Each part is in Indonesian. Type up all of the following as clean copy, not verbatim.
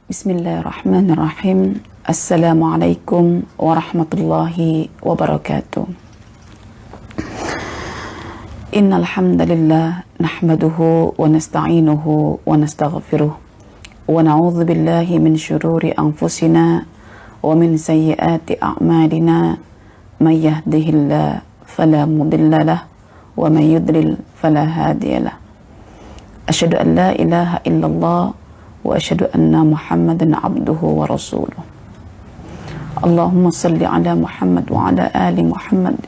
Bismillahirrahmanirrahim. Assalamualaikum warahmatullahi wabarakatuh. Innal hamdalillah nahmaduhu wa nasta'inuhu wa nastaghfiruh wa na'udzu billahi min shururi anfusina wa min sayyiati a'malina may yahdihillahu fala mudilla lahu wa may yudlil fala hadiya lahu. Asyhadu an la ilaha illallah wa asyhadu anna Muhammadan abduhu wa rasuluh. Allahumma salli ala Muhammad wa ala ali Muhammad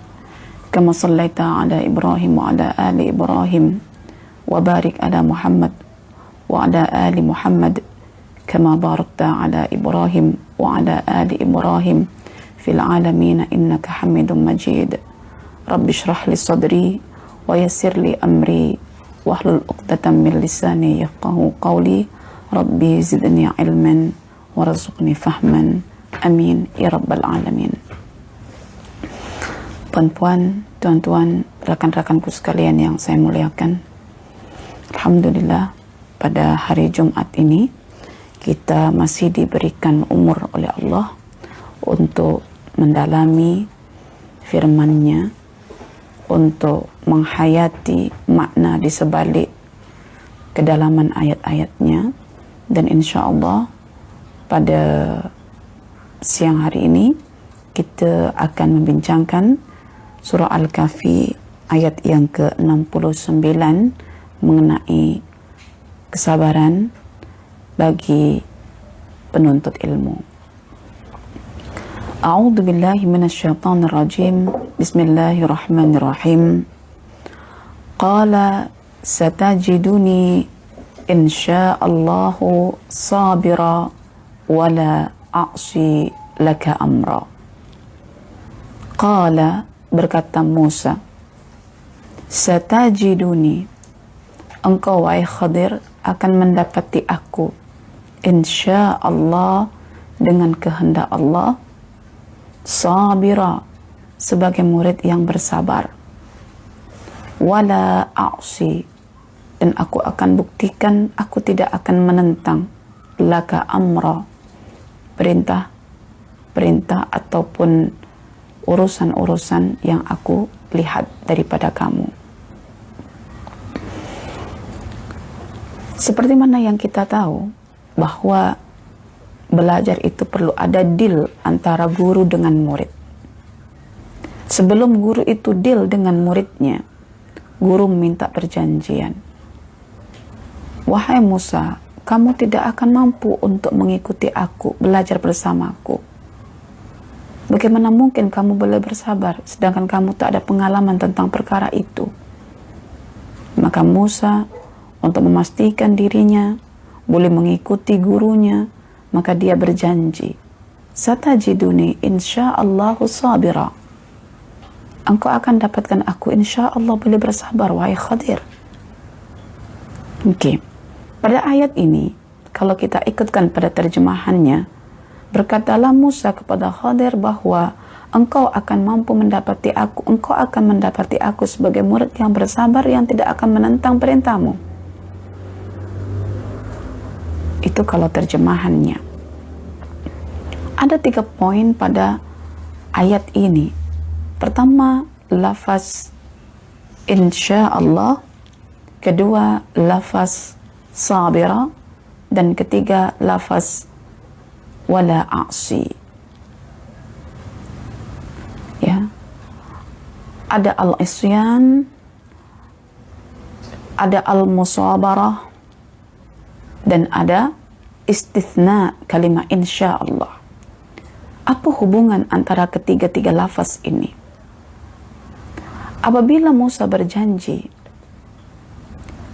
kama sallaita ala Ibrahim wa ala ali Ibrahim wa barik ala Muhammad wa ala ali Muhammad kama barakta ala Ibrahim wa ala ali Ibrahim fil alamin innaka Hamidum Majid. Rabbi shrah li sadri wa yassir li amri wahlul 'uqdatam min lisani yafqahu qawli. Rabbi zidni ilman warzuqni fahman. Amin ya rabbal alamin. Puan-puan, tuan-tuan, rekan-rekanku sekalian yang saya muliakan, alhamdulillah pada hari Jumat ini kita masih diberikan umur oleh Allah untuk mendalami firman-Nya, untuk menghayati makna di sebalik kedalaman ayat-ayatnya. Dan insya Allah pada siang hari ini kita akan membincangkan surah Al-Kahfi ayat yang ke-69 mengenai kesabaran bagi penuntut ilmu. A'udzu billahi minasyaitonir rajim. Bismillahirrahmanirrahim. Qala satajiduni insya'allahu sabira wala a'si laka amra. Qala, berkata Musa, satajiduni, engkau wahai Khadir akan mendapati aku, insya'allah, dengan kehendak Allah, sabira, sebagai murid yang bersabar, wala a'si, dan aku akan buktikan aku tidak akan menentang laka amra, perintah ataupun urusan-urusan yang aku lihat daripada kamu. Seperti mana yang kita tahu bahwa belajar itu perlu ada deal antara guru dengan murid. Sebelum guru itu deal dengan muridnya, guru meminta perjanjian. Wahai Musa, kamu tidak akan mampu untuk mengikuti aku, belajar bersamaku. Bagaimana mungkin kamu boleh bersabar, sedangkan kamu tak ada pengalaman tentang perkara itu? Maka Musa, untuk memastikan dirinya boleh mengikuti gurunya, maka dia berjanji, satajiduni insya'allahu sabira. Engkau akan dapatkan aku insya'allah boleh bersabar, wahai Khadir. Oke. Pada ayat ini, kalau kita ikutkan pada terjemahannya, berkatalah Musa kepada Khadir bahwa engkau akan mampu mendapati aku, engkau akan mendapati aku sebagai murid yang bersabar yang tidak akan menentang perintahmu. Itu kalau terjemahannya. Ada 3 poin pada ayat ini. Pertama, lafaz insyaallah. Kedua, lafaz sabira, dan ketiga lafaz wala a'si. Ya. Ada al-isyan, ada al-musabarah, dan ada istithna kalimat insyaallah. Apa hubungan antara ketiga-tiga lafaz ini? Apabila Musa berjanji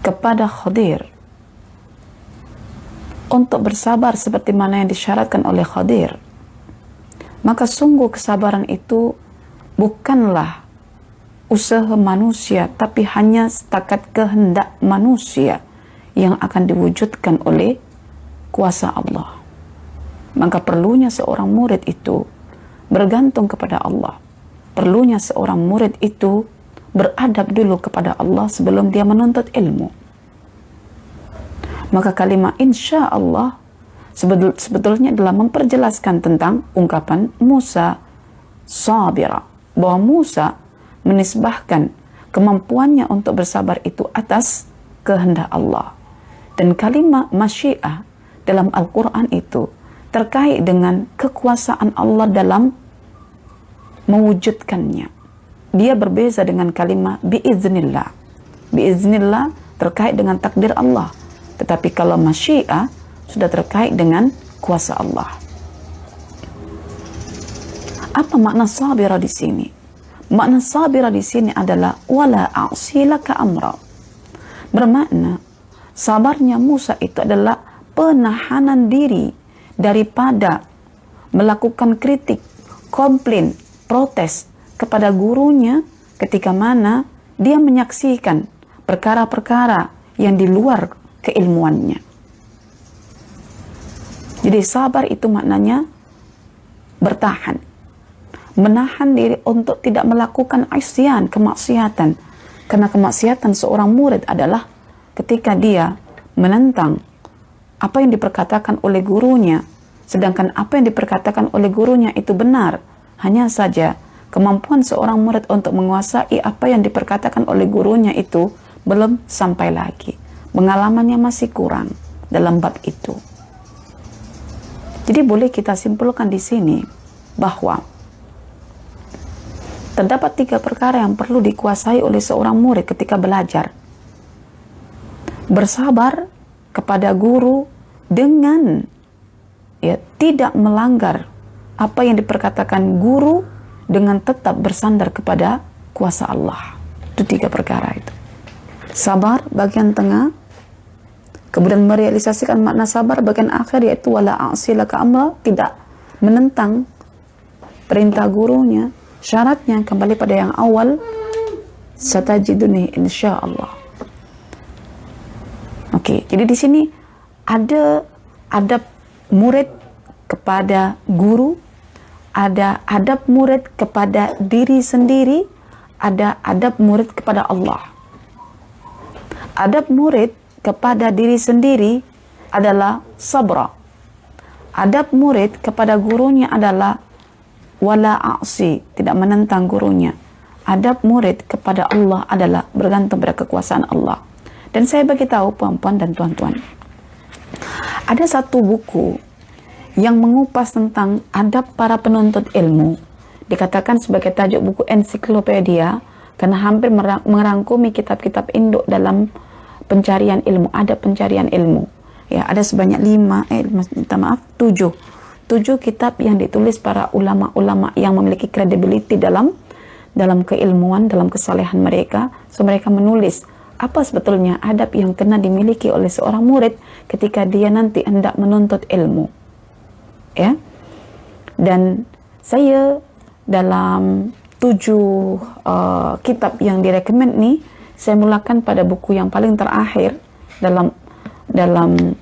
kepada Khadir untuk bersabar seperti mana yang disyaratkan oleh Khadir, maka sungguh kesabaran itu bukanlah usaha manusia, tapi hanya setakat kehendak manusia yang akan diwujudkan oleh kuasa Allah. Maka perlunya seorang murid itu bergantung kepada Allah. Perlunya seorang murid itu beradab dulu kepada Allah sebelum dia menuntut ilmu. Maka kalimat insya Allah sebetulnya adalah memperjelaskan tentang ungkapan Musa sabira, bahwa Musa menisbahkan kemampuannya untuk bersabar itu atas kehendak Allah. Dan kalimat masyiah dalam Al-Quran itu terkait dengan kekuasaan Allah dalam mewujudkannya. Dia berbeza dengan kalimat biiznillah. Biiznillah terkait dengan takdir Allah. Tetapi kalau masyiah sudah terkait dengan kuasa Allah. Apa makna sabira di sini? Makna sabira di sini adalah wala a'silaka amra. Bermakna sabarnya Musa itu adalah penahanan diri daripada melakukan kritik, komplain, protes kepada gurunya ketika mana dia menyaksikan perkara-perkara yang di luar keilmuannya. Jadi sabar itu maknanya bertahan, menahan diri untuk tidak melakukan isyan, kemaksiatan. Karena kemaksiatan seorang murid adalah ketika dia menentang apa yang diperkatakan oleh gurunya, sedangkan apa yang diperkatakan oleh gurunya itu benar. Hanya saja kemampuan seorang murid untuk menguasai apa yang diperkatakan oleh gurunya itu belum sampai lagi. Pengalamannya masih kurang dalam bab itu. Jadi boleh kita simpulkan di sini bahwa terdapat 3 perkara yang perlu dikuasai oleh seorang murid ketika belajar. Bersabar kepada guru dengan tidak melanggar apa yang diperkatakan guru dengan tetap bersandar kepada kuasa Allah. Itu 3 perkara itu. Sabar bagian tengah, kemudian merealisasikan makna sabar bagian akhir, yaitu wala a'silaka amra, tidak menentang perintah gurunya. Syaratnya kembali pada yang awal, satajiduni insyaallah. Oke, jadi di sini ada adab murid kepada guru, ada adab murid kepada diri sendiri, ada adab murid kepada Allah. Adab murid kepada diri sendiri adalah sabra. Adab murid kepada gurunya adalah wala a'si, tidak menentang gurunya. Adab murid kepada Allah adalah bergantung pada kekuasaan Allah. Dan saya bagi tahu puan-puan dan tuan-tuan, ada satu buku yang mengupas tentang adab para penuntut ilmu. Dikatakan sebagai tajuk buku ensiklopedia karena hampir merangkumi kitab-kitab induk dalam pencarian ilmu, adab pencarian ilmu. Ya, ada sebanyak 7 kitab yang ditulis para ulama-ulama yang memiliki credibility dalam keilmuan, dalam kesalehan mereka. So mereka menulis apa sebetulnya adab yang kena dimiliki oleh seorang murid ketika dia nanti hendak menuntut ilmu. Ya. Dan saya dalam 7 kitab yang direkomend nih, saya mulakan pada buku yang paling terakhir dalam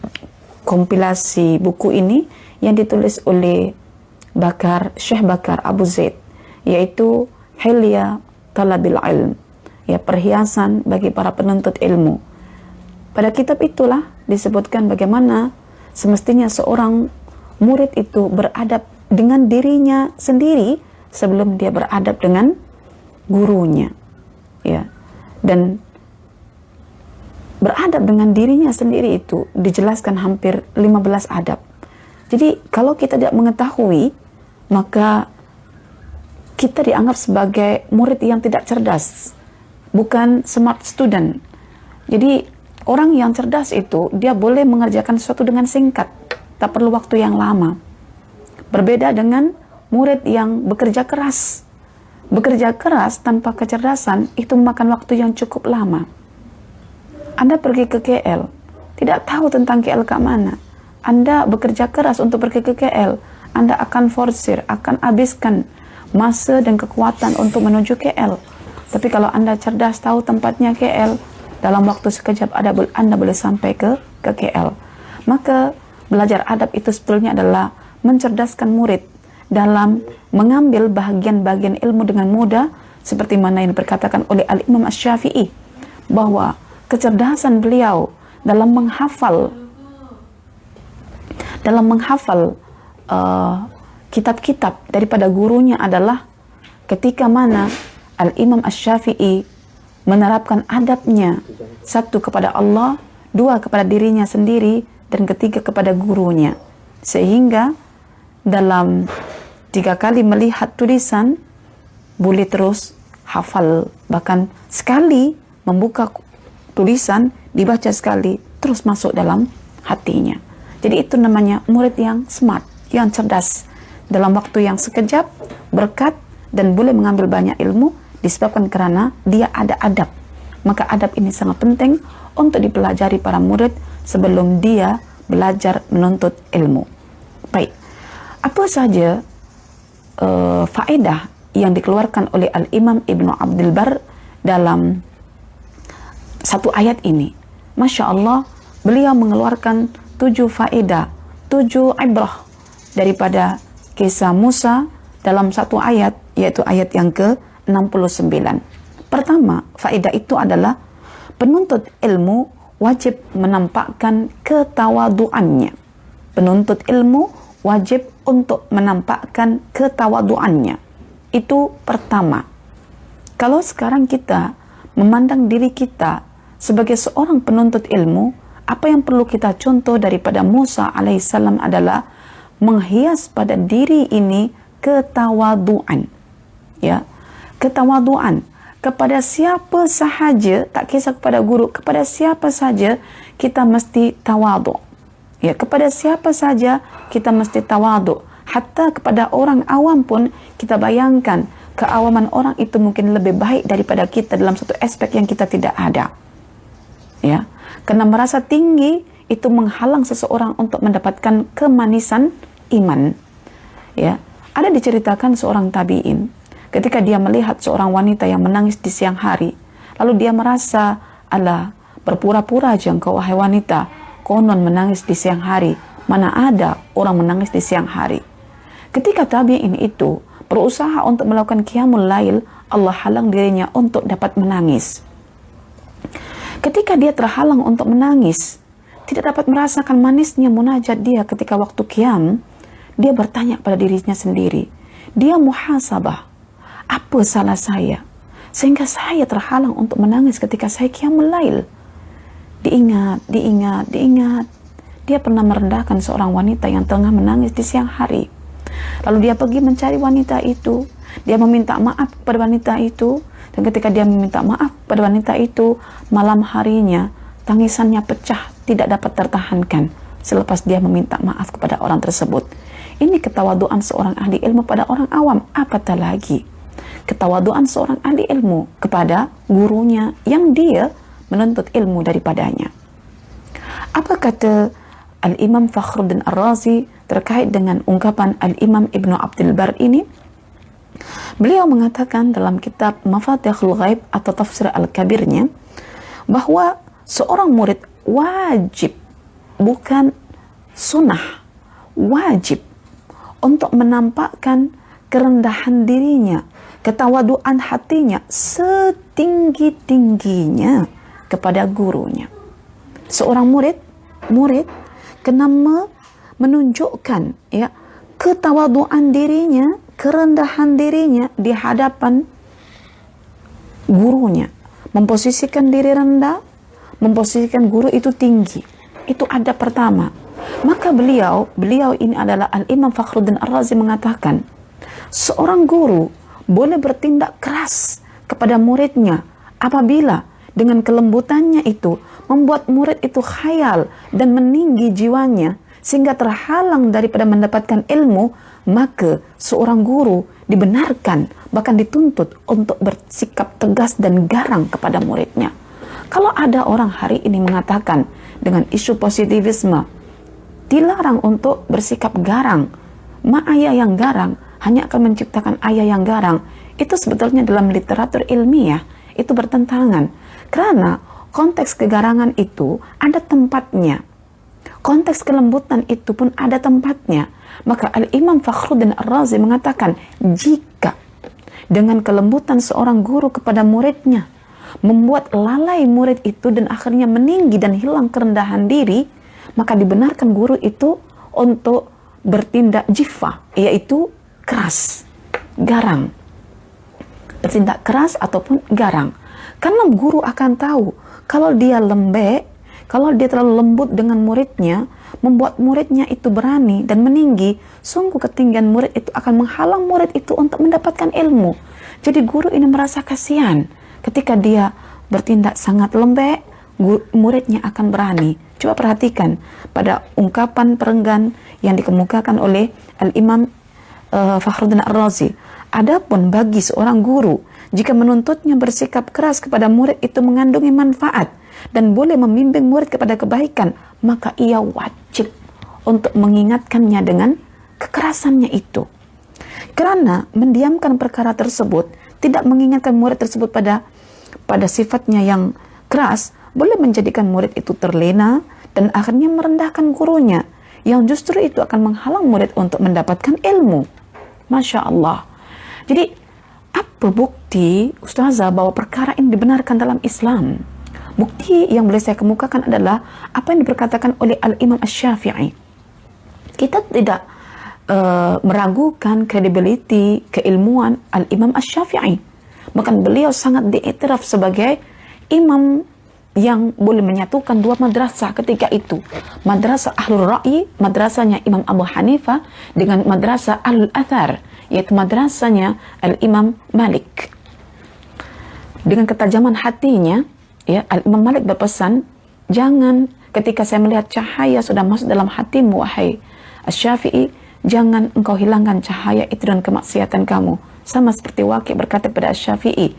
kompilasi buku ini yang ditulis oleh Syekh Bakar Abu Zaid, yaitu Hilya Talabil Ilm, ya, perhiasan bagi para penuntut ilmu. Pada kitab itulah disebutkan bagaimana semestinya seorang murid itu beradab dengan dirinya sendiri sebelum dia beradab dengan gurunya, ya. Dan beradab dengan dirinya sendiri itu dijelaskan hampir 15 adab. Jadi kalau kita tidak mengetahui, maka kita dianggap sebagai murid yang tidak cerdas, bukan smart student. Jadi orang yang cerdas itu dia boleh mengerjakan sesuatu dengan singkat, tak perlu waktu yang lama. Berbeda dengan murid yang bekerja keras. Bekerja keras tanpa kecerdasan itu memakan waktu yang cukup lama. Anda pergi ke KL, tidak tahu tentang KL ke mana. Anda bekerja keras untuk pergi ke KL, Anda akan forsir, akan habiskan masa dan kekuatan untuk menuju KL. Tapi kalau Anda cerdas tahu tempatnya KL, dalam waktu sekejap Anda boleh sampai ke KL. Maka belajar adab itu sebetulnya adalah mencerdaskan murid dalam mengambil bahagian-bahagian ilmu dengan mudah, seperti mana yang diperkatakan oleh Al-Imam Asy-Syafi'i, bahwa kecerdasan beliau dalam menghafal dalam menghafal kitab-kitab daripada gurunya adalah ketika mana Al-Imam Asy-Syafi'i menerapkan adabnya, satu kepada Allah, dua kepada dirinya sendiri, dan ketiga kepada gurunya. Sehingga dalam 3 kali melihat tulisan boleh terus hafal, bahkan sekali membuka tulisan dibaca sekali terus masuk dalam hatinya. Jadi itu namanya murid yang smart, yang cerdas, dalam waktu yang sekejap berkat dan boleh mengambil banyak ilmu disebabkan karena dia ada adab. Maka adab ini sangat penting untuk dipelajari para murid sebelum dia belajar menuntut ilmu. Baik, apa saja faedah yang dikeluarkan oleh Al-Imam Ibnu Abdul Bar dalam satu ayat ini? Masya Allah, beliau mengeluarkan 7 faedah, 7 ibrah daripada kisah Musa dalam satu ayat, yaitu ayat yang ke-69. Pertama, faedah itu adalah penuntut ilmu wajib menampakkan ketawaduannya. Penuntut ilmu wajib untuk menampakkan ketawaduannya. Itu pertama. Kalau sekarang kita memandang diri kita sebagai seorang penuntut ilmu, apa yang perlu kita contoh daripada Musa alaihissalam adalah menghias pada diri ini ketawaduan. Ya, ketawaduan. Kepada siapa sahaja, tak kisah kepada guru, kepada siapa saja kita mesti tawadhu. Ya, kepada siapa saja kita mesti tawadhu. Hatta kepada orang awam pun kita bayangkan keawaman orang itu mungkin lebih baik daripada kita dalam satu aspek yang kita tidak ada. Ya, karena merasa tinggi itu menghalang seseorang untuk mendapatkan kemanisan iman. Ya, ada diceritakan seorang tabi'in ketika dia melihat seorang wanita yang menangis di siang hari, lalu dia merasa, alah, berpura-pura aja engkau wahai wanita, konon menangis di siang hari, mana ada orang menangis di siang hari. Ketika tabi'in itu berusaha untuk melakukan qiyamul lail, Allah halang dirinya untuk dapat menangis. Ketika dia terhalang untuk menangis, tidak dapat merasakan manisnya munajat dia ketika waktu qiyam, dia bertanya pada dirinya sendiri, dia muhasabah, apa salah saya sehingga saya terhalang untuk menangis ketika saya qiyamul lail? Diingat. Dia pernah merendahkan seorang wanita yang tengah menangis di siang hari. Lalu dia pergi mencari wanita itu. Dia meminta maaf kepada wanita itu. Dan ketika dia meminta maaf kepada wanita itu, malam harinya tangisannya pecah, tidak dapat tertahankan selepas dia meminta maaf kepada orang tersebut. Ini ketawaduan seorang ahli ilmu pada orang awam. Apatah lagi ketawaduan seorang ahli ilmu kepada gurunya yang dia menuntut ilmu daripadanya. Apa kata Al-Imam Fakhruddin Ar-Razi terkait dengan ungkapan Al-Imam Ibnu Abdul Bar ini? Beliau mengatakan dalam kitab Mafatihul Ghaib atau Tafsir Al-Kabirnya bahwa seorang murid wajib, bukan sunnah, wajib untuk menampakkan kerendahan dirinya, ketawaduan hatinya setinggi-tingginya kepada gurunya. Seorang murid kena menunjukkan ya ketawaduan dirinya, kerendahan dirinya di hadapan gurunya, memposisikan diri rendah, memposisikan guru itu tinggi. Itu adab pertama. Maka beliau ini adalah Al-Imam Fakhruddin Ar-Razi mengatakan, seorang guru boleh bertindak keras kepada muridnya apabila dengan kelembutannya itu membuat murid itu khayal dan meninggi jiwanya sehingga terhalang daripada mendapatkan ilmu, maka seorang guru dibenarkan bahkan dituntut untuk bersikap tegas dan garang kepada muridnya. Kalau ada orang hari ini mengatakan dengan isu positivisme dilarang untuk bersikap garang, ayah yang garang hanya akan menciptakan ayah yang garang, itu sebetulnya dalam literatur ilmiah itu bertentangan. Karena konteks kegarangan itu ada tempatnya. Konteks kelembutan itu pun ada tempatnya. Maka Al-Imam Fakhruddin Ar-Razi mengatakan, jika dengan kelembutan seorang guru kepada muridnya membuat lalai murid itu dan akhirnya meninggi dan hilang kerendahan diri, maka dibenarkan guru itu untuk bertindak jifa, yaitu keras, garang. Bertindak keras ataupun garang. Karena guru akan tahu, kalau dia lembek, kalau dia terlalu lembut dengan muridnya, membuat muridnya itu berani dan meninggi, sungguh ketinggian murid itu akan menghalang murid itu untuk mendapatkan ilmu. Jadi guru ini merasa kasihan ketika dia bertindak sangat lembek, muridnya akan berani. Coba perhatikan pada ungkapan perenggan yang dikemukakan oleh Al-Imam Fakhruddin Ar-Razi. Adapun bagi seorang guru, jika menuntutnya bersikap keras kepada murid itu mengandungi manfaat dan boleh membimbing murid kepada kebaikan, maka ia wajib untuk mengingatkannya dengan kekerasannya itu. Karena mendiamkan perkara tersebut, tidak mengingatkan murid tersebut pada sifatnya yang keras, boleh menjadikan murid itu terlena dan akhirnya merendahkan gurunya, yang justru itu akan menghalang murid untuk mendapatkan ilmu. Masya Allah. Jadi, apa bukti Ustazah bahwa perkara ini dibenarkan dalam Islam? Bukti yang boleh saya kemukakan adalah apa yang diperkatakan oleh Al-Imam Asy-Syafi'i. Kita tidak meragukan kredibiliti, keilmuan Al-Imam Asy-Syafi'i. Bahkan beliau sangat diiktiraf sebagai imam yang boleh menyatukan dua madrasah ketika itu. Madrasah Ahlul Ra'yi, madrasahnya Imam Abu Hanifah, dengan madrasah Ahlul Athar, yaitu madrasahnya Al-Imam Malik. Dengan ketajaman hatinya, ya, Al-Imam Malik berpesan, jangan ketika saya melihat cahaya sudah masuk dalam hatimu, wahai Asy-Syafi'i, jangan engkau hilangkan cahaya itu dengan kemaksiatan kamu. Sama seperti Waqi' berkata kepada Asy-Syafi'i,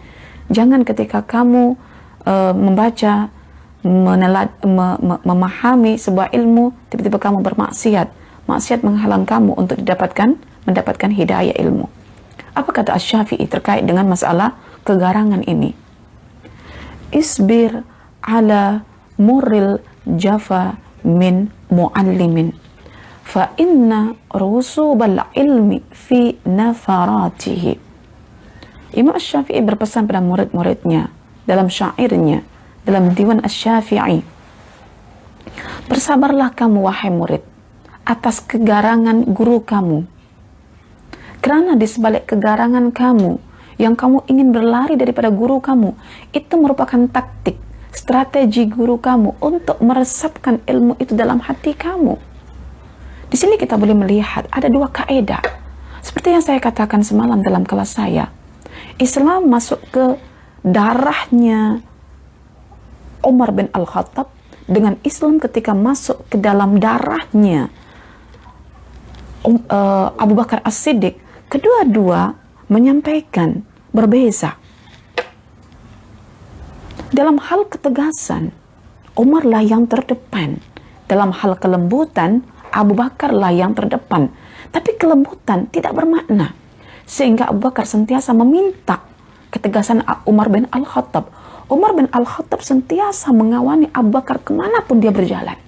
jangan ketika kamu membaca, memahami sebuah ilmu, tiba-tiba kamu bermaksiat. Maksiat menghalang kamu untuk mendapatkan hidayah ilmu. Apa kata Asy-Syafi'i terkait dengan masalah kegarangan ini? Isbir ala murril jafa min muallimin, fa inna rusubal ilmi fi nafaratihi. Imam Asy-Syafi'i berpesan pada murid-muridnya dalam syairnya, dalam diwan Asy-Syafi'i, bersabarlah kamu wahai murid atas kegarangan guru kamu, karena di sebalik kegarangan kamu yang kamu ingin berlari daripada guru kamu, itu merupakan taktik, strategi guru kamu untuk meresapkan ilmu itu dalam hati kamu. Di sini kita boleh melihat ada dua kaidah. Seperti yang saya katakan semalam dalam kelas saya, Islam masuk ke darahnya Umar bin Al-Khattab dengan Islam ketika masuk ke dalam darahnya Abu Bakar As-Siddiq. Kedua-dua menyampaikan berbeza. Dalam hal ketegasan, Umar lah yang terdepan. Dalam hal kelembutan, Abu Bakar lah yang terdepan. Tapi kelembutan tidak bermakna, sehingga Abu Bakar sentiasa meminta ketegasan Umar bin Al-Khattab. Umar bin Al-Khattab sentiasa mengawani Abu Bakar kemanapun dia berjalan.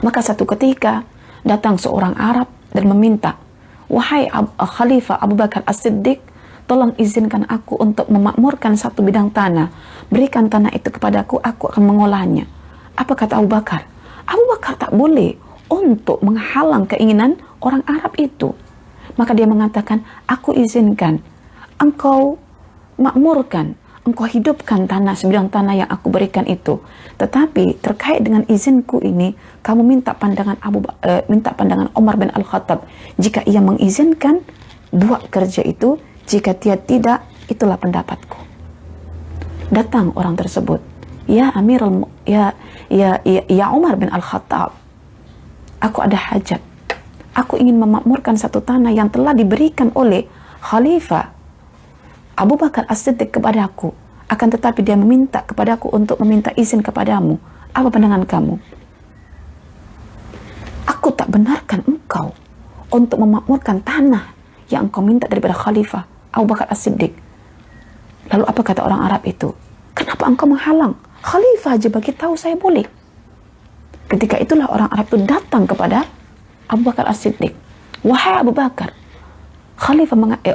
Maka satu ketika datang seorang Arab dan meminta, wahai Khalifah Abu Bakar As-Siddiq, tolong izinkan aku untuk memakmurkan satu bidang tanah. Berikan tanah itu kepadaku, aku akan mengolahnya. Apa kata Abu Bakar? Abu Bakar tak boleh untuk menghalang keinginan orang Arab itu. Maka dia mengatakan, aku izinkan engkau makmurkan, engkau hidupkan tanah, sebidang tanah yang aku berikan itu. Tetapi terkait dengan izinku ini, kamu minta pandangan Umar bin Al-Khattab. Jika ia mengizinkan, buat kerja itu. Jika dia tidak, itulah pendapatku. Datang orang tersebut, ya Umar bin Al-Khattab, aku ada hajat. Aku ingin memakmurkan satu tanah yang telah diberikan oleh Khalifah Abu Bakar As-Siddiq kepadaku, akan tetapi dia meminta kepadaku untuk meminta izin kepadamu. Apa pandangan kamu? Aku tak benarkan engkau untuk memakmurkan tanah yang engkau minta daripada Khalifah Abu Bakar As-Siddiq. Lalu apa kata orang Arab itu? Kenapa engkau menghalang? Khalifah aja bagi tahu saya boleh. Ketika itulah orang Arab itu datang kepada Abu Bakar As-Siddiq. Wahai Abu Bakar,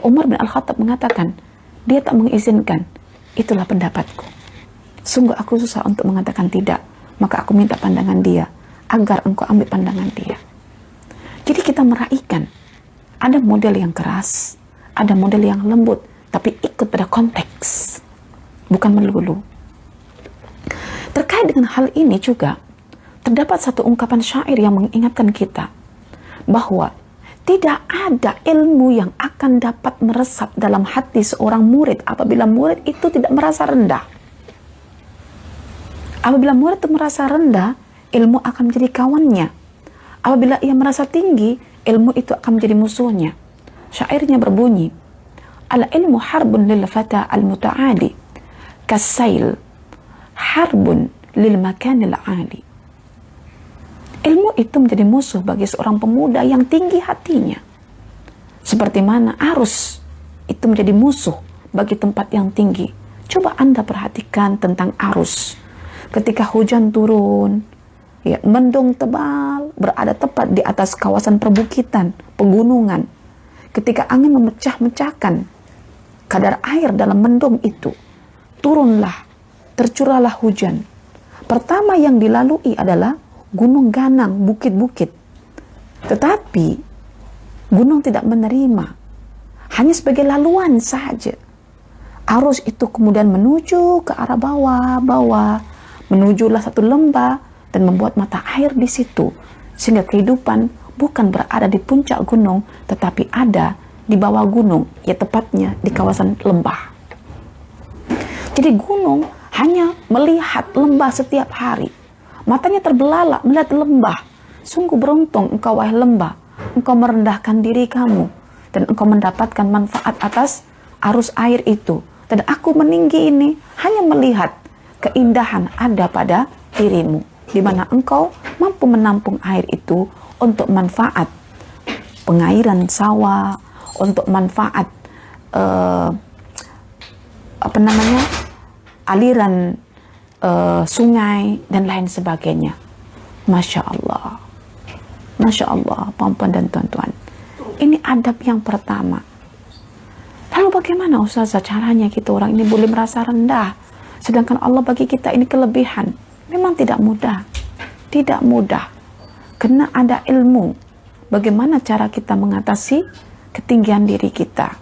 Umar bin Al-Khattab mengatakan, dia tak mengizinkan. Itulah pendapatku. Sungguh aku susah untuk mengatakan tidak. Maka aku minta pandangan dia, agar engkau ambil pandangan dia. Jadi kita meraihkan. Ada model yang keras, ada model yang lembut, tapi ikut pada konteks, bukan melulu. Terkait dengan hal ini juga, terdapat satu ungkapan syair yang mengingatkan kita bahwa tidak ada ilmu yang akan dapat meresap dalam hati seorang murid apabila murid itu tidak merasa rendah. Apabila murid itu merasa rendah, ilmu akan menjadi kawannya. Apabila ia merasa tinggi, ilmu itu akan menjadi musuhnya. Syairnya berbunyi, al-ilmu harbun lil fata al-muta'ali, kasail harbun lil makanil ali. Ilmu itu menjadi musuh bagi seorang pemuda yang tinggi hatinya. Seperti mana arus itu menjadi musuh bagi tempat yang tinggi. Coba Anda perhatikan tentang arus. Ketika hujan turun, ya, mendung tebal berada tepat di atas kawasan perbukitan, pegunungan. Ketika angin memecah-mecahkan kadar air dalam mendung itu, turunlah, tercurahlah hujan. Pertama yang dilalui adalah gunung ganang, bukit-bukit. Tetapi gunung tidak menerima, hanya sebagai laluan saja. Arus itu kemudian menuju ke arah bawah, menujulah satu lembah dan membuat mata air di situ, sehingga kehidupan bukan berada di puncak gunung, tetapi ada di bawah gunung, ya tepatnya di kawasan lembah. Jadi gunung hanya melihat lembah setiap hari. Matanya terbelalak melihat lembah. Sungguh beruntung engkau wahai lembah. Engkau merendahkan diri kamu. Dan engkau mendapatkan manfaat atas arus air itu. Dan aku meninggi ini hanya melihat keindahan ada pada dirimu. Di mana engkau mampu menampung air itu untuk manfaat pengairan sawah, untuk manfaat aliran sungai dan lain sebagainya. Masya Allah, Masya Allah, puan-puan dan tuan-tuan. Ini adab yang pertama. Lalu bagaimana Ustazah caranya kita orang ini boleh merasa rendah, sedangkan Allah bagi kita ini kelebihan? Memang tidak mudah, tidak mudah. Kena ada ilmu. Bagaimana cara kita mengatasi ketinggian diri kita?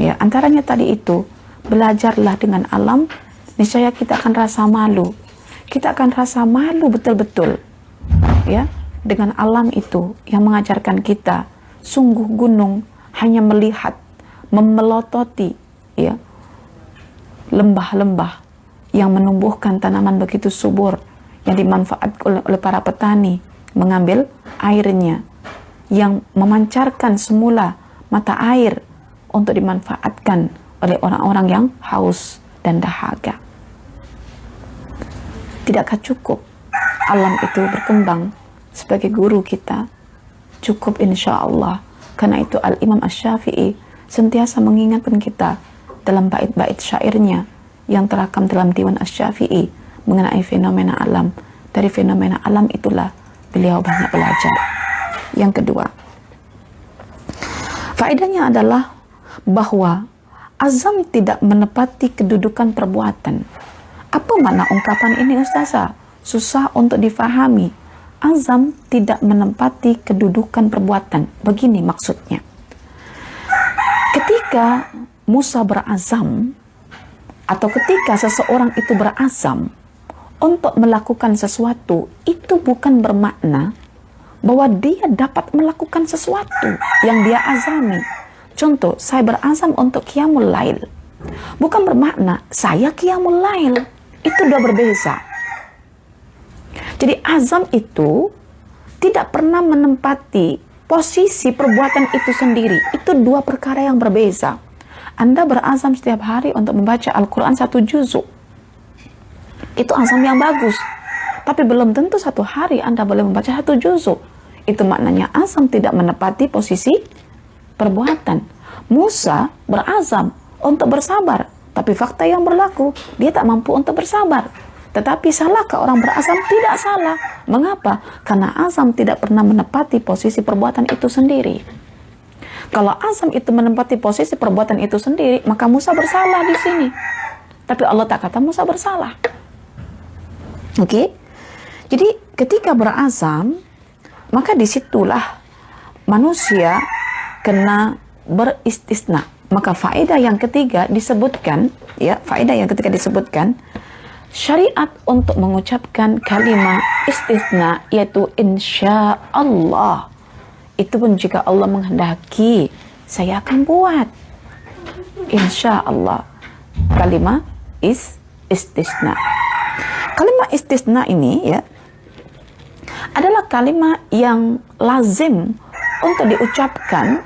Ya, antaranya tadi itu, belajarlah dengan alam. Niscaya kita akan rasa malu. Kita akan rasa malu betul-betul, ya, dengan alam itu yang mengajarkan kita. Sungguh gunung hanya melihat, memelototi, ya, lembah-lembah yang menumbuhkan tanaman begitu subur yang dimanfaatkan oleh para petani, mengambil airnya, yang memancarkan semula mata air untuk dimanfaatkan oleh orang-orang yang haus dan dahaga. Tidakkah cukup alam itu berkembang sebagai guru kita? Cukup insya Allah. Karena itu Al-Imam Asy-Syafi'i sentiasa mengingatkan kita dalam bait-bait syairnya yang terakam dalam Diwan Asy-Syafi'i mengenai fenomena alam. Dari fenomena alam itulah beliau banyak belajar. Yang kedua, faedahnya adalah bahwa azam tidak menepati kedudukan perbuatan. Apa makna ungkapan ini Ustazah? Susah untuk difahami. Azam tidak menempati kedudukan perbuatan. Begini maksudnya. Ketika Musa berazam, atau ketika seseorang itu berazam untuk melakukan sesuatu, itu bukan bermakna bahwa dia dapat melakukan sesuatu yang dia azami. Contoh, saya berazam untuk qiyamul lail. Bukan bermakna saya qiyamul lail. Itu udah berbeza. Jadi azam itu tidak pernah menempati posisi perbuatan itu sendiri. Itu dua perkara yang berbeza. Anda berazam setiap hari untuk membaca Al-Quran 1 juzuk. Itu azam yang bagus. Tapi belum tentu satu hari Anda boleh membaca 1 juzuk. Itu maknanya azam tidak menepati posisi perbuatan. Musa berazam untuk bersabar. Tapi fakta yang berlaku, dia tak mampu untuk bersabar. Tetapi salahkah orang berazam? Tidak salah. Mengapa? Karena azam tidak pernah menepati posisi perbuatan itu sendiri. Kalau azam itu menempati posisi perbuatan itu sendiri, maka Musa bersalah di sini. Tapi Allah tak kata Musa bersalah. Oke? Jadi ketika berazam, maka disitulah manusia kena beristisna. Maka faedah yang ketiga disebutkan, ya, faedah yang ketiga disebutkan syariat untuk mengucapkan kalimat istisna yaitu insya Allah. Itu pun jika Allah menghendaki, saya akan buat. Insya Allah. Kalimat istisna. Kalimat istisna ini, ya, adalah kalimat yang lazim untuk diucapkan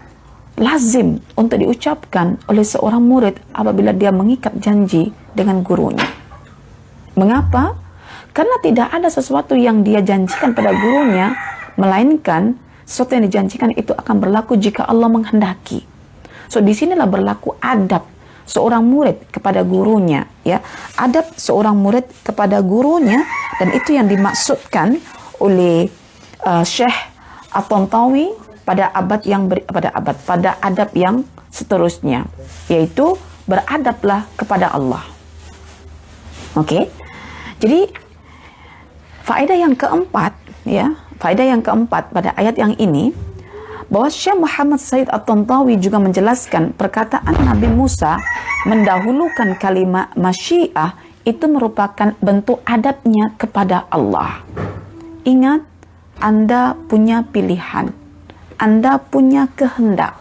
oleh seorang murid apabila dia mengikat janji dengan gurunya. Mengapa? Karena tidak ada sesuatu yang dia janjikan pada gurunya, melainkan sesuatu yang dijanjikan itu akan berlaku jika Allah menghendaki. So, disinilah berlaku adab seorang murid kepada gurunya, ya. Adab seorang murid kepada gurunya, dan itu yang dimaksudkan oleh Syekh At-Tantawi pada adab yang seterusnya, yaitu beradablah kepada Allah. Oke. Jadi faedah yang keempat, ya, faedah yang keempat pada ayat yang ini, bahwa Syekh Muhammad Said At-Tantawi juga menjelaskan perkataan Nabi Musa mendahulukan kalimat masyiah itu merupakan bentuk adabnya kepada Allah. Ingat, Anda punya pilihan, Anda punya kehendak,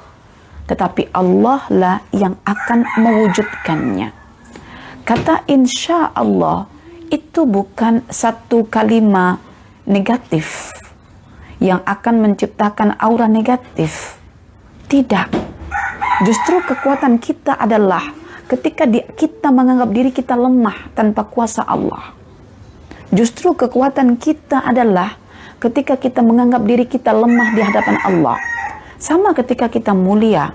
tetapi Allah lah yang akan mewujudkannya. Kata insya Allah itu bukan satu kalimat negatif yang akan menciptakan aura negatif. Tidak. Justru kekuatan kita adalah ketika kita menganggap diri kita lemah tanpa kuasa Allah. Justru kekuatan kita adalah ketika kita menganggap diri kita lemah di hadapan Allah. Sama ketika kita mulia.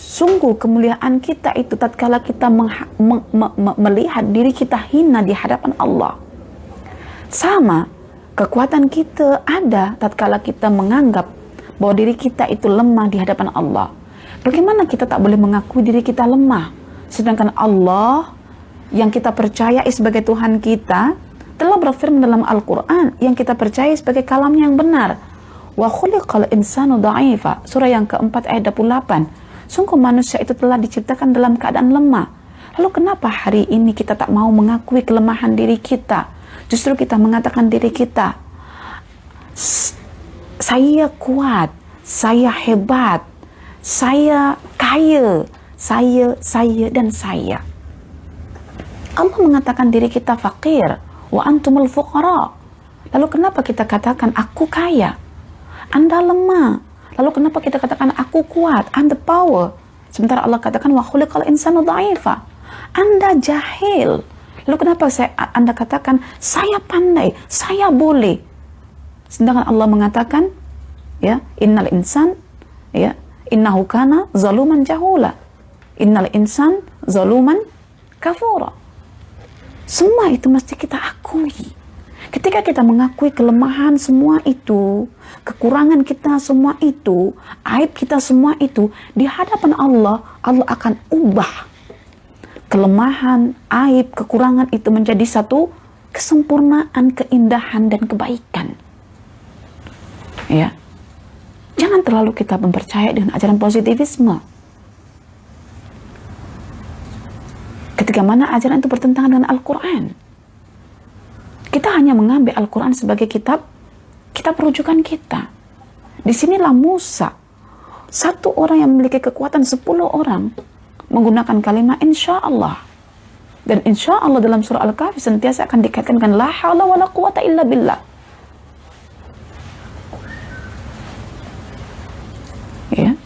Sungguh kemuliaan kita itu tatkala kita melihat diri kita hina di hadapan Allah. Sama, kekuatan kita ada tatkala kita menganggap bahwa diri kita itu lemah di hadapan Allah. Bagaimana kita tak boleh mengakui diri kita lemah, sedangkan Allah yang kita percaya sebagai Tuhan kita telah berfirman dalam Al-Quran yang kita percaya sebagai kalamnya yang benar. Wa khuliqal insanu dha'ifa, surah yang keempat ayat 28. Sungguh manusia itu telah diciptakan dalam keadaan lemah. Lalu kenapa hari ini kita tak mau mengakui kelemahan diri kita? Justru kita mengatakan diri kita, saya kuat, saya hebat, saya kaya, saya, dan saya. Allah mengatakan diri kita fakir, wa antumul fuqara. Lalu kenapa kita katakan aku kaya, Anda lemah? Lalu kenapa kita katakan aku kuat, I'm the power? Sementara Allah katakan wa khuliqal insanu dha'ifa, Anda jahil. Lalu kenapa Anda katakan saya pandai, saya boleh? Sedangkan Allah mengatakan, ya, innal insan, ya, innahu kana zaluman jahula, innal insan zaluman kafura. Semua itu mesti kita akui. Ketika kita mengakui kelemahan semua itu, kekurangan kita semua itu, aib kita semua itu, di hadapan Allah, Allah akan ubah kelemahan, aib, kekurangan itu menjadi satu kesempurnaan, keindahan, dan kebaikan. Ya. Jangan terlalu kita mempercayai dengan ajaran positivisme. Ketika mana ajaran itu bertentangan dengan Al-Quran. Kita hanya mengambil Al-Quran sebagai kitab rujukan kita. Disinilah Musa, satu orang yang memiliki kekuatan 10 orang, menggunakan kalimat insya Allah. Dan insya Allah dalam surah Al-Kahfi senantiasa akan dikaitkan dengan la hawla wa la quwata illa billah. Ya.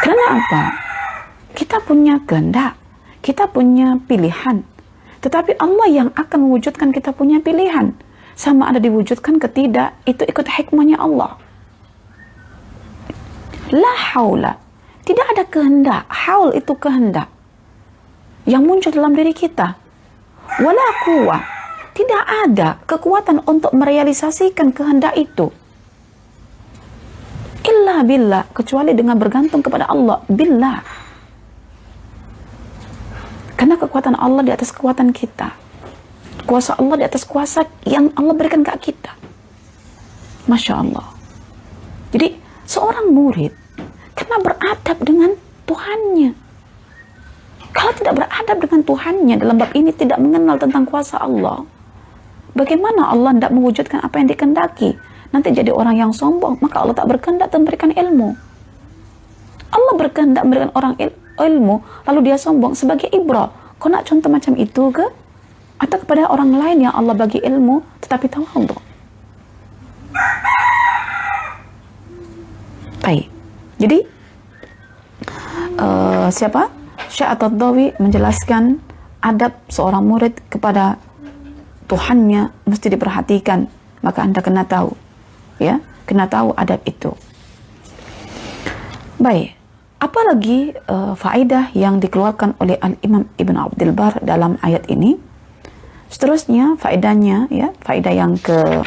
Karena apa? Kita punya kehendak, kita punya pilihan. Tetapi Allah yang akan mewujudkan kita punya pilihan. Sama ada diwujudkan ke tidak, itu ikut hikmahnya Allah. La haula. Tidak ada kehendak. Haul itu kehendak yang muncul dalam diri kita. Wala quwwah. Tidak ada kekuatan untuk merealisasikan kehendak itu. Illa billah. Kecuali dengan bergantung kepada Allah. Billah. Karena kekuatan Allah di atas kekuatan kita. Kuasa Allah di atas kuasa yang Allah berikan ke kita. Masya Allah. Jadi seorang murid karena beradab dengan Tuhannya. Kalau tidak beradab dengan Tuhannya, dalam bab ini tidak mengenal tentang kuasa Allah, bagaimana Allah tidak mewujudkan apa yang dikehendaki? Nanti jadi orang yang sombong, maka Allah tak berkehendak memberikan ilmu. Allah berkehendak memberikan orang ilmu, lalu dia sombong sebagai ibrah. Kau nak contoh macam itu ke? Atau kepada orang lain yang Allah bagi ilmu, tetapi tawadhu. Baik. Jadi, siapa? Syekh At-Tadawi menjelaskan adab seorang murid kepada Tuhannya mesti diperhatikan. Maka Anda kena tahu, ya, kena tahu adab itu. Baik, apalagi faedah yang dikeluarkan oleh Al-Imam Ibn Abdul Bar dalam ayat ini. Seterusnya faedahnya, ya, faedah yang ke-5,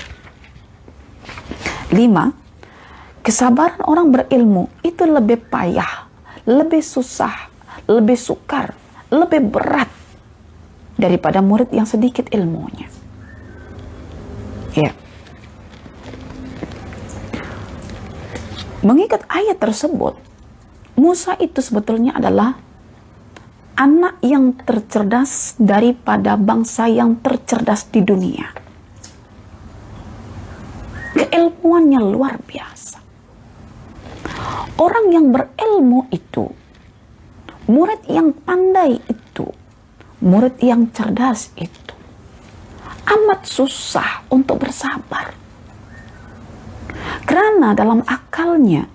kesabaran orang berilmu itu lebih payah, lebih susah, lebih sukar, lebih berat daripada murid yang sedikit ilmunya. Ya. Mengingat ayat tersebut, Musa itu sebetulnya adalah anak yang tercerdas daripada bangsa yang tercerdas di dunia. Keilmuannya luar biasa. Orang yang berilmu itu, murid yang pandai itu, murid yang cerdas itu, amat susah untuk bersabar. Karena dalam akalnya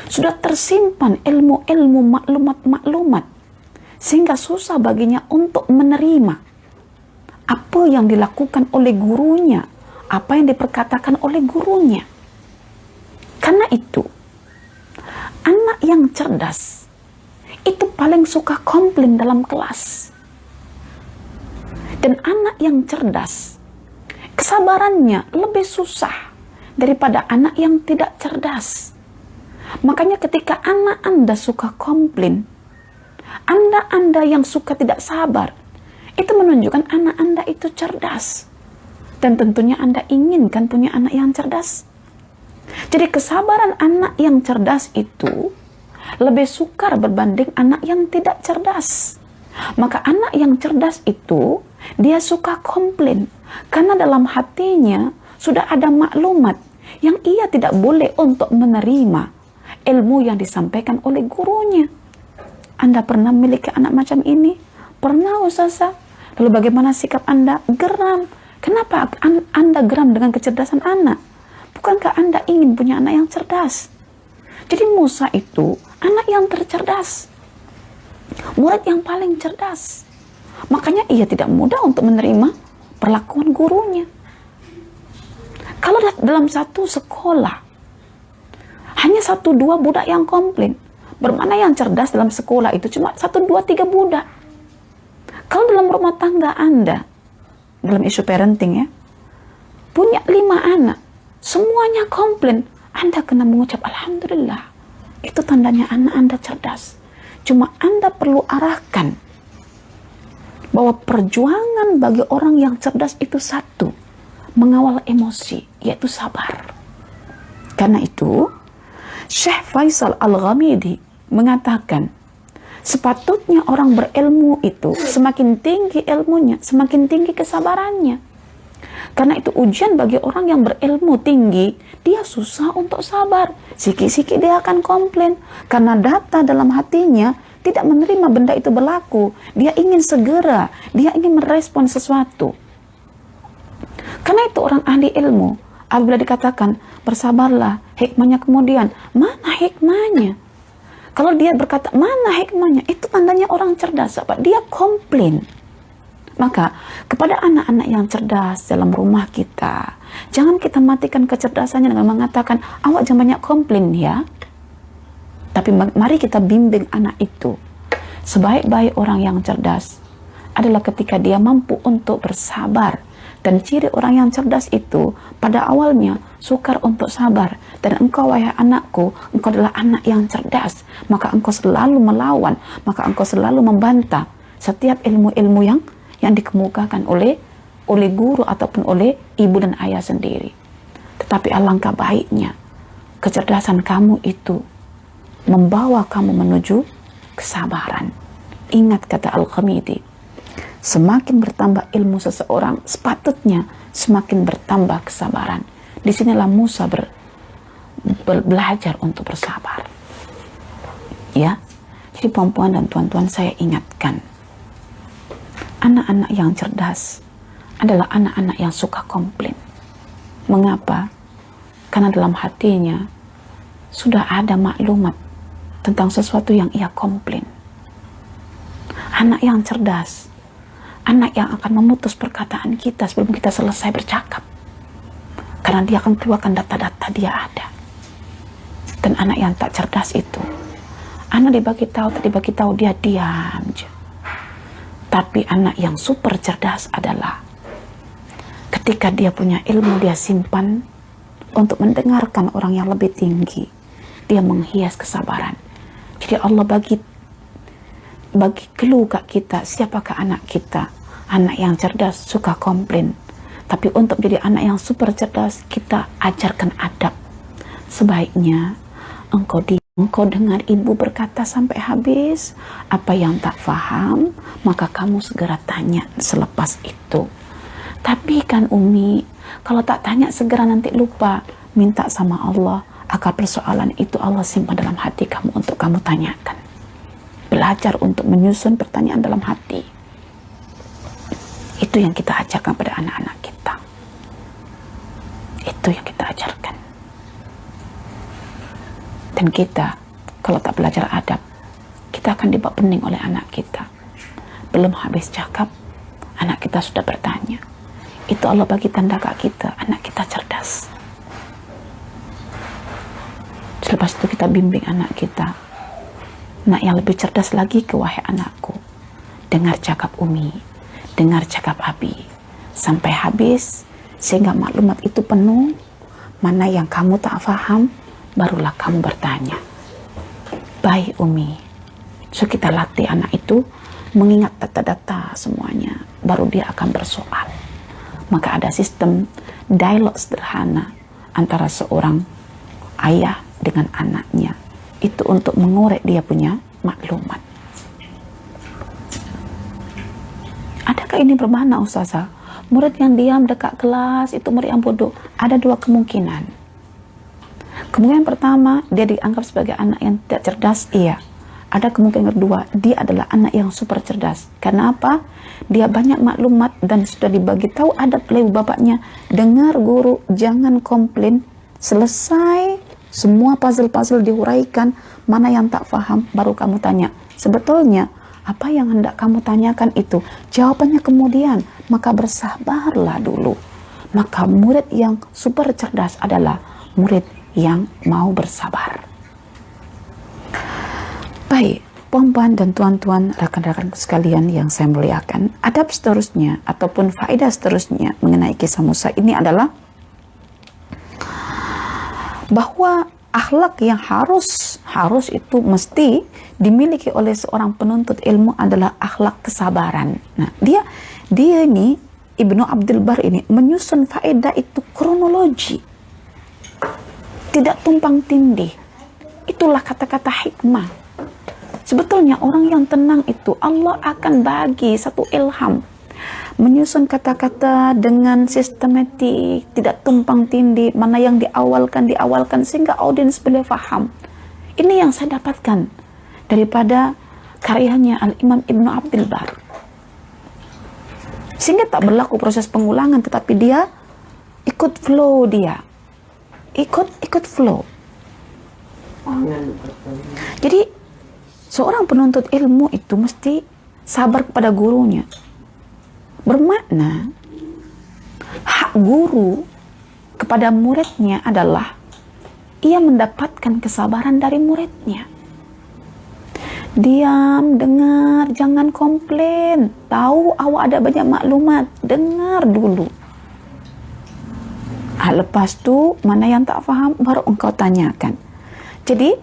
sudah tersimpan ilmu-ilmu, maklumat-maklumat, sehingga susah baginya untuk menerima apa yang dilakukan oleh gurunya, apa yang diperkatakan oleh gurunya. Karena itu, anak yang cerdas itu paling suka komplain dalam kelas. Dan anak yang cerdas, kesabarannya lebih susah daripada anak yang tidak cerdas. Makanya ketika anak Anda suka komplain, Anda yang suka tidak sabar, itu menunjukkan anak Anda itu cerdas. Dan tentunya Anda inginkan punya anak yang cerdas. Jadi kesabaran anak yang cerdas itu lebih sukar berbanding anak yang tidak cerdas. Maka anak yang cerdas itu, dia suka komplain. Karena dalam hatinya sudah ada maklumat yang ia tidak boleh untuk menerima ilmu yang disampaikan oleh gurunya. Anda pernah memiliki anak macam ini? Pernah, Ustazah? Lalu bagaimana sikap Anda? Geram. Kenapa Anda geram dengan kecerdasan anak? Bukankah Anda ingin punya anak yang cerdas? Jadi Musa itu anak yang tercerdas, murid yang paling cerdas. Makanya ia tidak mudah untuk menerima perlakuan gurunya. Kalau dalam satu sekolah hanya 1-2 budak yang komplain, bermana yang cerdas dalam sekolah itu cuma 1-2-3 budak. Kalau dalam rumah tangga Anda, dalam isu parenting ya, punya 5 anak, semuanya komplain, Anda kena mengucap Alhamdulillah. Itu tandanya anak Anda cerdas. Cuma Anda perlu arahkan bahwa perjuangan bagi orang yang cerdas itu satu, mengawal emosi, yaitu sabar. Karena itu, Syekh Faisal Al-Ghamidi mengatakan, sepatutnya orang berilmu itu semakin tinggi ilmunya, semakin tinggi kesabarannya. Karena itu ujian bagi orang yang berilmu tinggi, dia susah untuk sabar. Sikit-sikit dia akan komplain. Karena data dalam hatinya tidak menerima benda itu berlaku. Dia ingin segera, dia ingin merespon sesuatu. Karena itu orang ahli ilmu, apabila dikatakan, bersabarlah, hikmahnya kemudian, mana hikmahnya? Kalau dia berkata, mana hikmahnya? Itu tandanya orang cerdas. Apa? Dia komplain. Maka kepada anak-anak yang cerdas dalam rumah kita, jangan kita matikan kecerdasannya dengan mengatakan, awak jangan banyak komplain ya. Tapi mari kita bimbing anak itu. Sebaik-baik orang yang cerdas adalah ketika dia mampu untuk bersabar. Dan ciri orang yang cerdas itu pada awalnya sukar untuk sabar. Dan engkau wahai anakku, engkau adalah anak yang cerdas. Maka engkau selalu melawan, maka engkau selalu membantah setiap ilmu-ilmu yang dikemukakan oleh guru ataupun oleh ibu dan ayah sendiri. Tetapi alangkah baiknya kecerdasan kamu itu membawa kamu menuju kesabaran. Ingat kata Al-Ghamidi, semakin bertambah ilmu seseorang, sepatutnya semakin bertambah kesabaran. Disinilah Musa belajar untuk bersabar. Ya, jadi perempuan dan tuan-tuan, saya ingatkan, anak-anak yang cerdas adalah anak-anak yang suka komplain. Mengapa? Karena dalam hatinya sudah ada maklumat tentang sesuatu yang ia komplain. Anak yang cerdas, anak yang akan memutus perkataan kita sebelum kita selesai bercakap, karena dia akan keluarkan data-data dia ada. Dan anak yang tak cerdas itu, anak dibagi tahu dia diam aja. Tapi anak yang super cerdas adalah ketika dia punya ilmu, dia simpan untuk mendengarkan orang yang lebih tinggi. Dia menghias kesabaran. Jadi Allah bagi clue kat kita, siapakah anak kita. Anak yang cerdas suka komplain, tapi untuk jadi anak yang super cerdas, kita ajarkan adab. Sebaiknya engkau dengar ibu berkata sampai habis. Apa yang tak faham, maka kamu segera tanya selepas itu. Tapi kan Umi, kalau tak tanya segera nanti lupa. Minta sama Allah agar persoalan itu Allah simpan dalam hati kamu untuk kamu tanyakan. Belajar untuk menyusun pertanyaan dalam hati. Itu yang kita ajarkan pada anak-anak kita. Itu yang kita ajarkan. Dan kita, kalau tak belajar adab, kita akan dibawa pening oleh anak kita. Belum habis cakap, anak kita sudah bertanya. Itu Allah bagi tanda kat kita, anak kita cerdas. Selepas itu kita bimbing anak kita. Nak yang lebih cerdas lagi ke, wahai anakku, dengar cakap Umi, dengar cakap Abi, sampai habis, sehingga maklumat itu penuh. Mana yang kamu tak faham, barulah kamu bertanya. Baik Umi. So kita latih anak itu mengingat data-data semuanya, baru dia akan bersoal. Maka ada sistem dialog sederhana antara seorang ayah dengan anaknya. Itu untuk mengorek dia punya maklumat. Adakah ini bermakna Ustazah? Murid yang diam dekat kelas itu murid yang bodoh. Ada dua kemungkinan. Kemungkinan pertama, dia dianggap sebagai anak yang tidak cerdas. Iya. Ada kemungkinan kedua, dia adalah anak yang super cerdas. Karena apa? Dia banyak maklumat dan sudah dibagi tahu adab oleh bapaknya. Dengar guru, jangan komplain. Selesai semua puzzle-puzzle diuraikan, mana yang tak faham, baru kamu tanya. Sebetulnya, apa yang hendak kamu tanyakan itu, jawabannya kemudian, maka bersabarlah dulu. Maka murid yang super cerdas adalah murid yang mau bersabar. Baik, puan-puan dan tuan-tuan, rekan-rekan sekalian yang saya muliakan, adab seterusnya ataupun faedah seterusnya mengenai kisah Musa ini adalah bahwa akhlak yang harus itu mesti dimiliki oleh seorang penuntut ilmu adalah akhlak kesabaran. Nah, dia ini Ibnu Abdul Bar ini menyusun faedah itu kronologi, tidak tumpang tindih. Itulah kata-kata hikmah. Sebetulnya orang yang tenang itu Allah akan bagi satu ilham, menyusun kata-kata dengan sistematik, tidak tumpang tindih, mana yang diawalkan sehingga audiens boleh faham. Ini yang saya dapatkan daripada karyanya Al-Imam Ibnu Abdul Bar. Sehingga tak berlaku proses pengulangan, tetapi dia ikut flow, dia ikut flow. Jadi seorang penuntut ilmu itu mesti sabar kepada gurunya. Bermakna hak guru kepada muridnya adalah ia mendapatkan kesabaran dari muridnya. Diam, dengar, jangan komplain. Tahu awak ada banyak maklumat, dengar dulu. Lepas tu mana yang tak faham baru engkau tanyakan. Jadi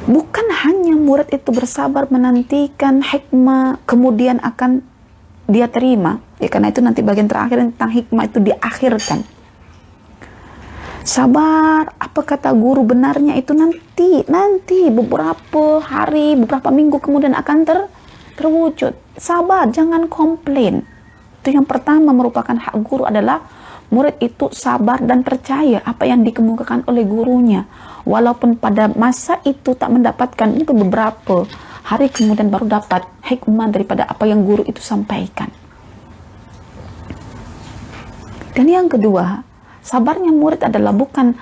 bukan hanya murid itu bersabar menantikan hikmah kemudian akan dia terima. Ya, karena itu nanti bagian terakhir tentang hikmah itu diakhirkan. Sabar, apa kata guru benarnya itu nanti beberapa hari, beberapa minggu kemudian akan terwujud. Sabar, jangan komplain. Itu yang pertama, merupakan hak guru adalah murid itu sabar dan percaya apa yang dikemukakan oleh gurunya. Walaupun pada masa itu tak mendapatkan, mungkin beberapa hari kemudian baru dapat hikmah daripada apa yang guru itu sampaikan. Dan yang kedua, sabarnya murid adalah bukan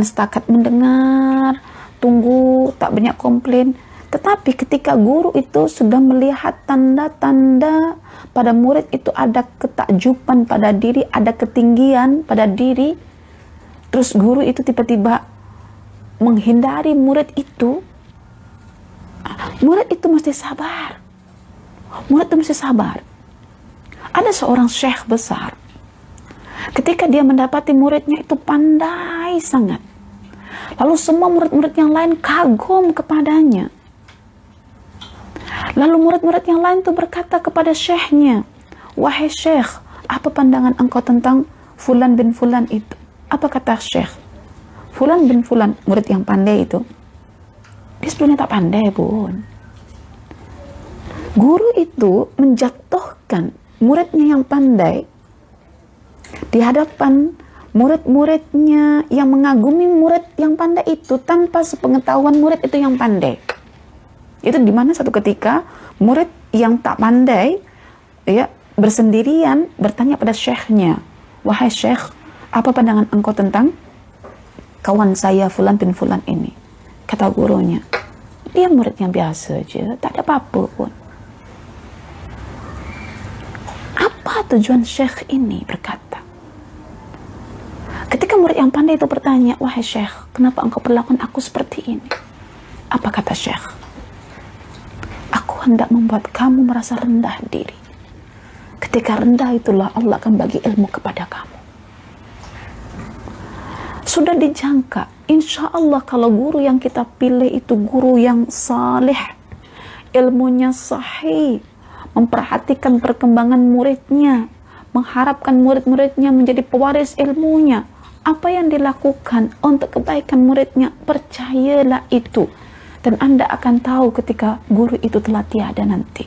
setakat mendengar, tunggu, tak banyak komplain. Tetapi ketika guru itu sudah melihat tanda-tanda pada murid itu ada ketakjuban pada diri, ada ketinggian pada diri, terus guru itu tiba-tiba menghindari murid itu mesti sabar. Murid itu mesti sabar. Ada seorang syekh besar, ketika dia mendapati muridnya itu pandai sangat, lalu semua murid-murid yang lain kagum kepadanya. Lalu murid-murid yang lain itu berkata kepada syekhnya, "Wahai syekh, apa pandangan engkau tentang Fulan bin Fulan itu?" Apa kata syekh? Fulan bin Fulan, murid yang pandai itu, dia sebelumnya tak pandai pun. Guru itu menjatuhkan muridnya yang pandai di hadapan murid-muridnya yang mengagumi murid yang pandai itu tanpa sepengetahuan murid itu yang pandai. Itu di mana satu ketika murid yang tak pandai ya bersendirian bertanya pada syekhnya, "Wahai syekh, apa pandangan engkau tentang kawan saya Fulan bin Fulan ini?" Kata gurunya, "Dia murid yang biasa aja, tak ada apa-apa pun." Apa tujuan syekh ini berkata? Ketika murid yang pandai itu bertanya, "Wahai syekh, kenapa engkau perlakukan aku seperti ini?" Apa kata syekh? "Aku hendak membuat kamu merasa rendah diri. Ketika rendah itulah Allah akan bagi ilmu kepada kamu." Sudah dijangka, insya Allah kalau guru yang kita pilih itu guru yang saleh, ilmunya sahih, memperhatikan perkembangan muridnya, mengharapkan murid-muridnya menjadi pewaris ilmunya, apa yang dilakukan untuk kebaikan muridnya, percayalah itu. Dan Anda akan tahu ketika guru itu telah tiada nanti.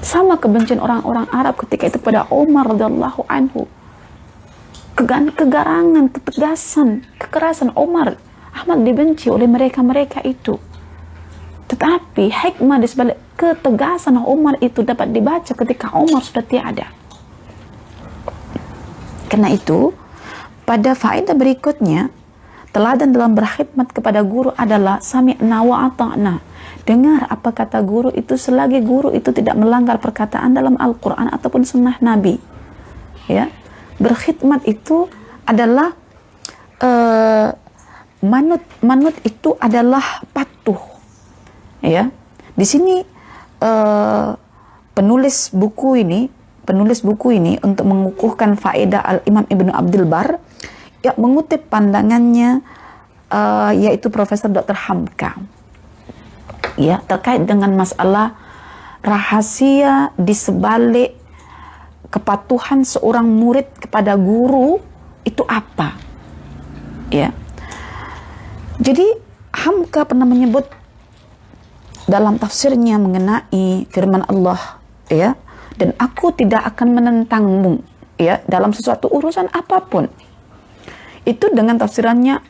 Sama kebencian orang-orang Arab ketika itu pada Umar radhiyallahu anhu. Kegarangan, ketegasan, kekerasan Umar amat dibenci oleh mereka-mereka itu. Tetapi hikmah di sebalik ketegasan Umar itu dapat dibaca ketika Umar sudah tiada. Karena itu, pada faedah berikutnya, teladan dalam berkhidmat kepada guru adalah sami'na wa ata'na. Dengar apa kata guru itu selagi guru itu tidak melanggar perkataan dalam Al-Quran ataupun sunnah Nabi. Ya, berkhidmat itu adalah manut itu adalah patuh. Ya, di sini penulis buku ini untuk mengukuhkan faedah Al-Imam Ibnu Abdul Bar ya mengutip pandangannya yaitu Profesor Dr. Hamka ya terkait dengan masalah rahasia di sebalik kepatuhan seorang murid kepada guru itu apa ya. Jadi Hamka pernah menyebut dalam tafsirnya mengenai firman Allah ya, dan aku tidak akan menentangmu ya dalam sesuatu urusan apapun. Itu dengan tafsirannya,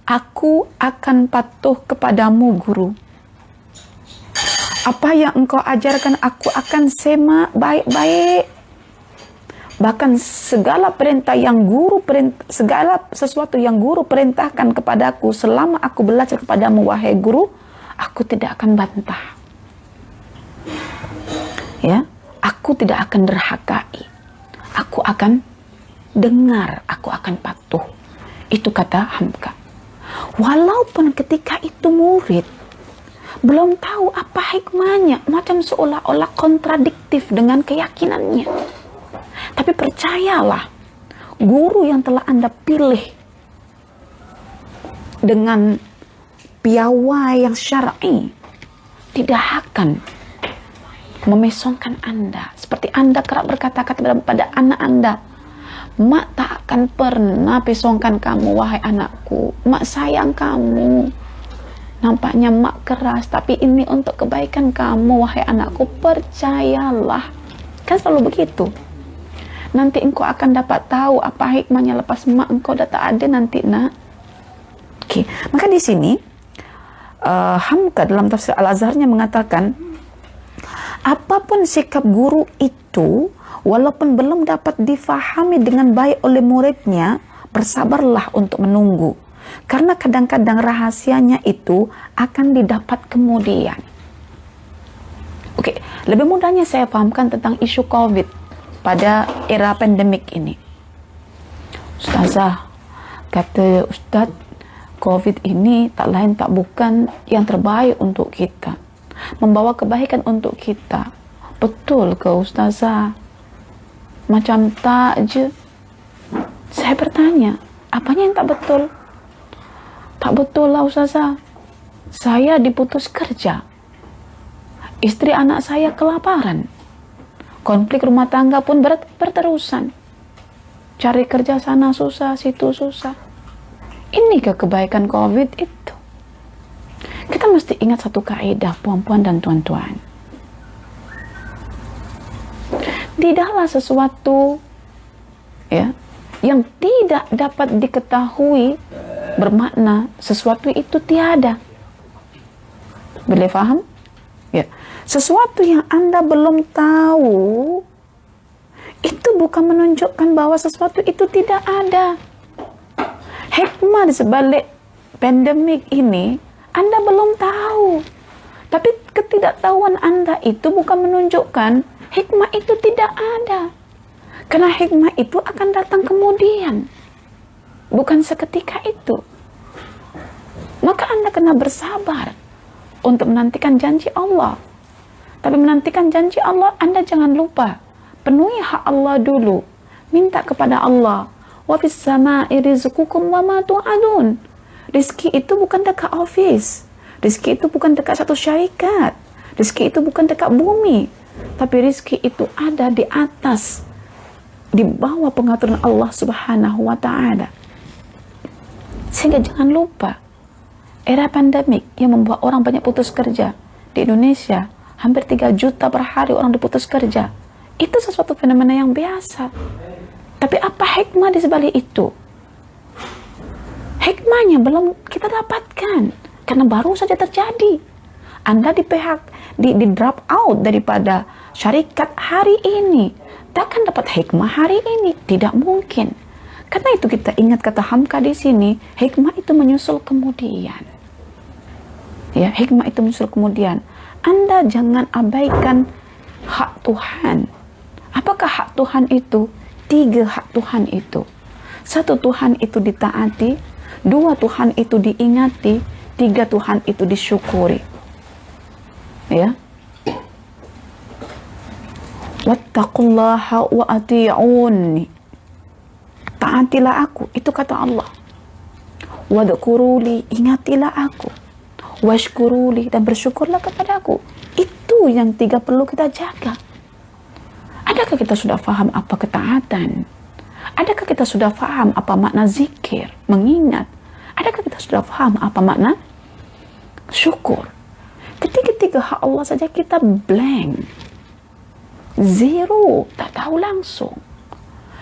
aku akan patuh kepadamu guru. Apa yang engkau ajarkan aku akan semak baik-baik. Bahkan segala segala sesuatu yang guru perintahkan kepadaku selama aku belajar kepadamu wahai guru, aku tidak akan bantah. Ya, aku tidak akan derhakai. Aku akan dengar, aku akan patuh. Itu kata Hamka. Walaupun ketika itu murid belum tahu apa hikmahnya, macam seolah-olah kontradiktif dengan keyakinannya. Tapi percayalah, guru yang telah Anda pilih dengan piawai yang syar'i tidak akan memesongkan Anda seperti Anda kerap berkata-kata pada anak Anda, Mak tak akan pernah pesongkan kamu, wahai anakku. Mak sayang kamu. Nampaknya mak keras, tapi ini untuk kebaikan kamu, wahai anakku. Percayalah. Kan selalu begitu. Nanti engkau akan dapat tahu apa hikmahnya lepas mak engkau dah tak ada nanti, nak. Oke, maka di sini Hamka dalam tafsir Al-Azharnya mengatakan, apapun sikap guru itu, walaupun belum dapat difahami dengan baik oleh muridnya, bersabarlah untuk menunggu. Karena kadang-kadang rahasianya itu akan didapat kemudian. Oke, lebih mudahnya saya fahamkan tentang isu COVID pada era pandemik ini. Ustazah, kata Ustaz, COVID ini tak lain tak bukan yang terbaik untuk kita. Membawa kebaikan untuk kita. Betul ke Ustazah? Macam tak je. Saya bertanya, apanya yang tak betul? Tak betul lah Ustazah. Saya diputus kerja. Istri anak saya kelaparan. Konflik rumah tangga pun berterusan. Cari kerja sana susah, situ susah. Ini ke kebaikan COVID itu. Kita mesti ingat satu kaidah, puan-puan dan tuan-tuan. Tidaklah sesuatu ya yang tidak dapat diketahui bermakna sesuatu itu tiada. Boleh faham? Ya. Sesuatu yang Anda belum tahu itu bukan menunjukkan bahwa sesuatu itu tidak ada. Hikmah di sebalik pandemik ini Anda belum tahu. Tapi ketidaktahuan Anda itu bukan menunjukkan hikmah itu tidak ada. Karena hikmah itu akan datang kemudian, bukan seketika itu. Maka Anda kena bersabar untuk menantikan janji Allah. Tapi menantikan janji Allah, Anda jangan lupa penuhi hak Allah dulu. Minta kepada Allah, wa fis sama'i rizqukum wa ma tu'adun. Rizki itu bukan dekat office. Rizki itu bukan dekat satu syarikat. Rizki itu bukan dekat bumi. Tapi rizki itu ada di atas, di bawah pengaturan Allah Subhanahu wa ta'ala. Sehingga jangan lupa, era pandemik yang membuat orang banyak putus kerja di Indonesia, hampir 3 juta per hari orang diputus kerja. Itu sesuatu fenomena yang biasa. Tapi apa hikmah di sebalik itu? Hikmahnya belum kita dapatkan karena baru saja terjadi. Anda di PHK, di drop out daripada syarikat hari ini, takkan dapat hikmah hari ini, tidak mungkin. Karena itu kita ingat kata Hamka di sini, hikmah itu menyusul kemudian. Ya, hikmah itu menyusul kemudian. Anda jangan abaikan hak Tuhan. Apakah hak Tuhan itu? 3 hak Tuhan itu. 1, Tuhan itu ditaati. 2, Tuhan itu diingati. 3, Tuhan itu disyukuri. Ya. Wattaqullaha wa ati'uni. Taatilah aku, itu kata Allah. Wadhkuruli, ingatilah aku. Washkuruli, dan bersyukurlah kepada aku. Itu yang 3 perlu kita jaga. Adakah kita sudah faham apa ketaatan? Adakah kita sudah faham apa makna zikir, mengingat? Adakah kita sudah faham apa makna syukur? Ketiga hak Allah saja kita blank, zero, tak tahu langsung.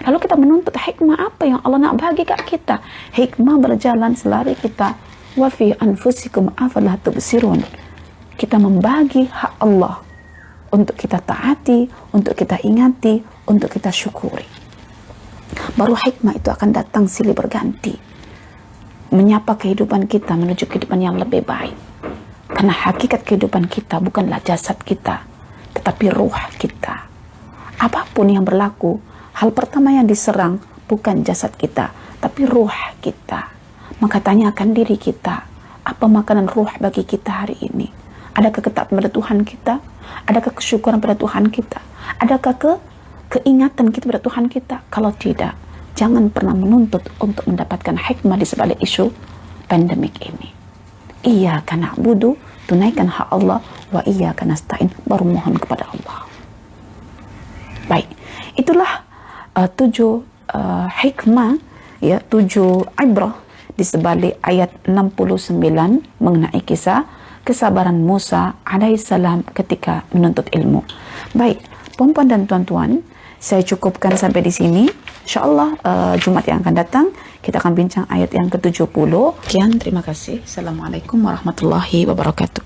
Lalu kita menuntut hikmah apa yang Allah nak bagi kat kita. Hikmah berjalan selari kita. Wa fi anfusikum afala tubsirun. Kita membagi hak Allah untuk kita taati, untuk kita ingati, untuk kita syukuri. Baru hikmah itu akan datang silih berganti, menyapa kehidupan kita menuju kehidupan yang lebih baik. Karena hakikat kehidupan kita bukanlah jasad kita, tetapi ruh kita. Apapun yang berlaku, hal pertama yang diserang bukan jasad kita, tapi ruh kita. Maka tanyakan diri kita, apa makanan ruh bagi kita hari ini? Adakah ketaatan pada Tuhan kita? Adakah kesyukuran pada Tuhan kita? Adakah keingatan kita pada Tuhan kita? Kalau tidak, jangan pernah menuntut untuk mendapatkan hikmah di sebalik isu pandemik ini. Iyyaka na'budu, tunaikan hak Allah, wa iyyaka nasta'in, baru mohon kepada Allah. Baik, itulah 7 hikmah, ya, 7 ibrah di sebalik ayat 69 mengenai kisah kesabaran Musa alaihissalam ketika menuntut ilmu. Baik, puan-puan dan tuan-tuan, saya cukupkan sampai di sini. InsyaAllah Jumat yang akan datang kita akan bincang ayat yang ke-70. Sekian, terima kasih. Assalamualaikum warahmatullahi wabarakatuh.